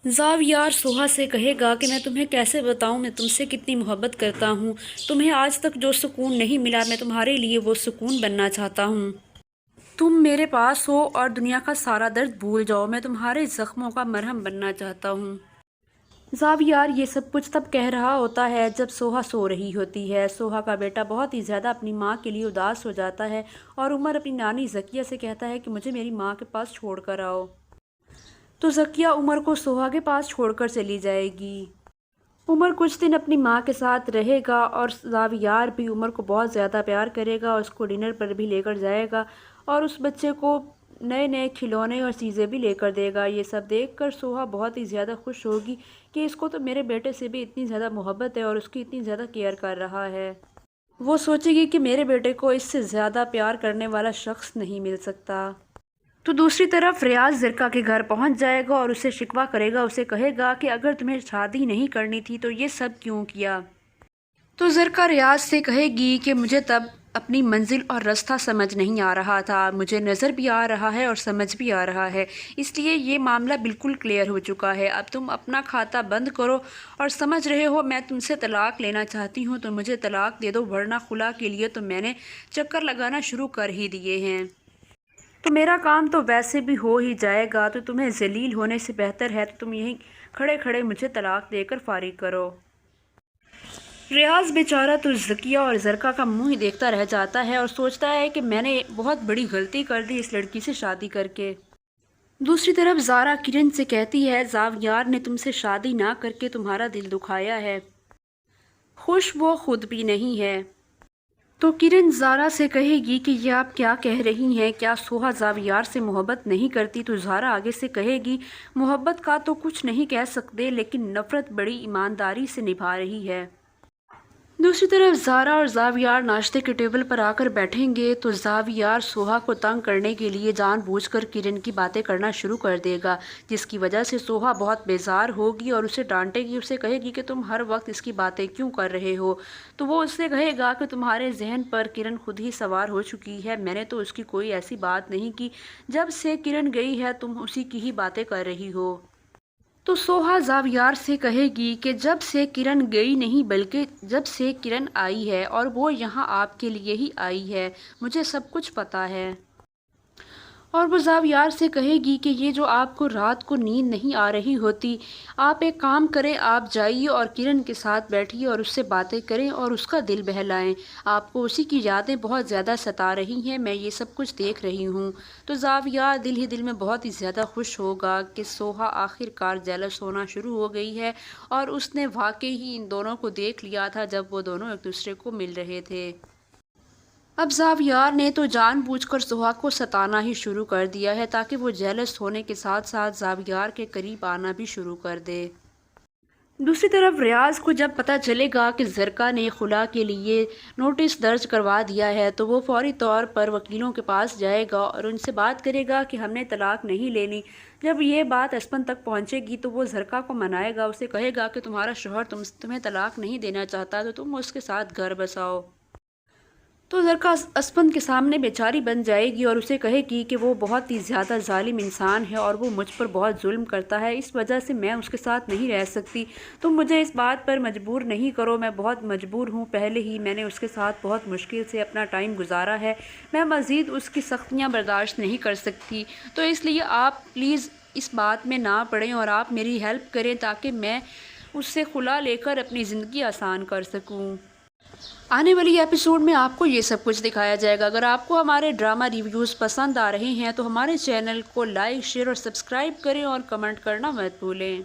زاویار سوہا سے کہے گا کہ میں تمہیں کیسے بتاؤں میں تم سے کتنی محبت کرتا ہوں۔ تمہیں آج تک جو سکون نہیں ملا میں تمہارے لیے وہ سکون بننا چاہتا ہوں۔ تم میرے پاس ہو اور دنیا کا سارا درد بھول جاؤ، میں تمہارے زخموں کا مرہم بننا چاہتا ہوں۔ زاویار یہ سب کچھ تب کہہ رہا ہوتا ہے جب سوہا سو رہی ہوتی ہے۔ سوہا کا بیٹا بہت ہی زیادہ اپنی ماں کے لیے اداس ہو جاتا ہے اور عمر اپنی نانی ذکیہ سے کہتا ہے کہ مجھے میری ماں کے پاس چھوڑ کر آؤ۔ تو ذکیہ عمر کو سوہا کے پاس چھوڑ کر چلی جائے گی۔ عمر کچھ دن اپنی ماں کے ساتھ رہے گا اور زاویار بھی عمر کو بہت زیادہ پیار کرے گا اور اس کو ڈنر پر بھی لے کر جائے گا اور اس بچے کو نئے نئے کھلونے اور چیزیں بھی لے کر دے گا۔ یہ سب دیکھ کر سوہا بہت ہی زیادہ خوش ہوگی کہ اس کو تو میرے بیٹے سے بھی اتنی زیادہ محبت ہے اور اس کی اتنی زیادہ کیئر کر رہا ہے۔ وہ سوچے گی کہ میرے بیٹے کو اس سے زیادہ پیار کرنے والا شخص نہیں مل سکتا۔ تو دوسری طرف ریاض زرکا کے گھر پہنچ جائے گا اور اسے شکوہ کرے گا، اسے کہے گا کہ اگر تمہیں شادی نہیں کرنی تھی تو یہ سب کیوں کیا؟ تو زرکا ریاض سے کہے گی کہ مجھے تب اپنی منزل اور راستہ سمجھ نہیں آ رہا تھا، مجھے نظر بھی آ رہا ہے اور سمجھ بھی آ رہا ہے، اس لیے یہ معاملہ بالکل کلیئر ہو چکا ہے۔ اب تم اپنا کھاتا بند کرو اور سمجھ رہے ہو میں تم سے طلاق لینا چاہتی ہوں تو مجھے طلاق دے دو، ورنہ خلا کے لیے تو میں نے چکر لگانا شروع کر ہی دیے ہیں۔ تو میرا کام تو ویسے بھی ہو ہی جائے گا، تو تمہیں ذلیل ہونے سے بہتر ہے تو تم یہیں کھڑے کھڑے مجھے طلاق دے کر فارغ کرو۔ ریاض بیچارہ تو ذکیہ اور زرکا کا منہ ہی دیکھتا رہ جاتا ہے اور سوچتا ہے کہ میں نے بہت بڑی غلطی کر دی اس لڑکی سے شادی کر کے۔ دوسری طرف زارا کرن سے کہتی ہے زاویار نے تم سے شادی نہ کر کے تمہارا دل دکھایا ہے، خوش وہ خود بھی نہیں ہے۔ تو کرن زارا سے کہے گی کہ یہ آپ کیا کہہ رہی ہیں، کیا سوہا زاویار سے محبت نہیں کرتی؟ تو زارا آگے سے کہے گی محبت کا تو کچھ نہیں کہہ سکتے لیکن نفرت بڑی ایمانداری سے نبھا رہی ہے۔ دوسری طرف زارا اور زاویار ناشتے کے ٹیبل پر آ کر بیٹھیں گے تو زاویار سوہا کو تنگ کرنے کے لیے جان بوجھ کر کرن کی باتیں کرنا شروع کر دے گا، جس کی وجہ سے سوہا بہت بیزار ہوگی اور اسے ڈانٹے گی، اسے کہے گی کہ تم ہر وقت اس کی باتیں کیوں کر رہے ہو؟ تو وہ اس سے کہے گا کہ تمہارے ذہن پر کرن خود ہی سوار ہو چکی ہے، میں نے تو اس کی کوئی ایسی بات نہیں کی، جب سے کرن گئی ہے تم اسی کی ہی باتیں کر رہی ہو۔ تو سوہا زاویار سے کہے گی کہ جب سے کرن گئی نہیں بلکہ جب سے کرن آئی ہے اور وہ یہاں آپ کے لیے ہی آئی ہے، مجھے سب کچھ پتہ ہے۔ اور وہ زاویار سے کہے گی کہ یہ جو آپ کو رات کو نیند نہیں آ رہی ہوتی، آپ ایک کام کریں، آپ جائیے اور کرن کے ساتھ بیٹھیے اور اس سے باتیں کریں اور اس کا دل بہلائیں، آپ کو اسی کی یادیں بہت زیادہ ستا رہی ہیں، میں یہ سب کچھ دیکھ رہی ہوں۔ تو زاویار دل ہی دل میں بہت ہی زیادہ خوش ہوگا کہ سوہا آخر کار جیلس ہونا شروع ہو گئی ہے اور اس نے واقعی ہی ان دونوں کو دیکھ لیا تھا جب وہ دونوں ایک دوسرے کو مل رہے تھے۔ اب زاویار نے تو جان بوجھ کر سوہا کو ستانا ہی شروع کر دیا ہے تاکہ وہ جیلس ہونے کے ساتھ ساتھ زاویار کے قریب آنا بھی شروع کر دے۔ دوسری طرف ریاض کو جب پتہ چلے گا کہ زرکا نے خلا کے لیے نوٹس درج کروا دیا ہے تو وہ فوری طور پر وکیلوں کے پاس جائے گا اور ان سے بات کرے گا کہ ہم نے طلاق نہیں لینی۔ جب یہ بات اسپن تک پہنچے گی تو وہ زرکا کو منائے گا، اسے کہے گا کہ تمہارا شوہر تمہیں طلاق نہیں دینا چاہتا تو تم اس کے ساتھ گھر بساؤ۔ تو زرکا اسپن کے سامنے بیچاری بن جائے گی اور اسے کہے گی کہ وہ بہت ہی زیادہ ظالم انسان ہے اور وہ مجھ پر بہت ظلم کرتا ہے، اس وجہ سے میں اس کے ساتھ نہیں رہ سکتی، تم مجھے اس بات پر مجبور نہیں کرو، میں بہت مجبور ہوں، پہلے ہی میں نے اس کے ساتھ بہت مشکل سے اپنا ٹائم گزارا ہے، میں مزید اس کی سختیاں برداشت نہیں کر سکتی، تو اس لیے آپ پلیز اس بات میں نہ پڑیں اور آپ میری ہیلپ کریں تاکہ میں اس سے خلا لے کر اپنی زندگی آسان کر سکوں۔ آنے والی ایپیسوڈ میں آپ کو یہ سب کچھ دکھایا جائے گا۔ اگر آپ کو ہمارے ڈرامہ ریویوز پسند آ رہے ہیں تو ہمارے چینل کو لائک، شیئر اور سبسکرائب کریں اور کمنٹ کرنا مت بھولیں۔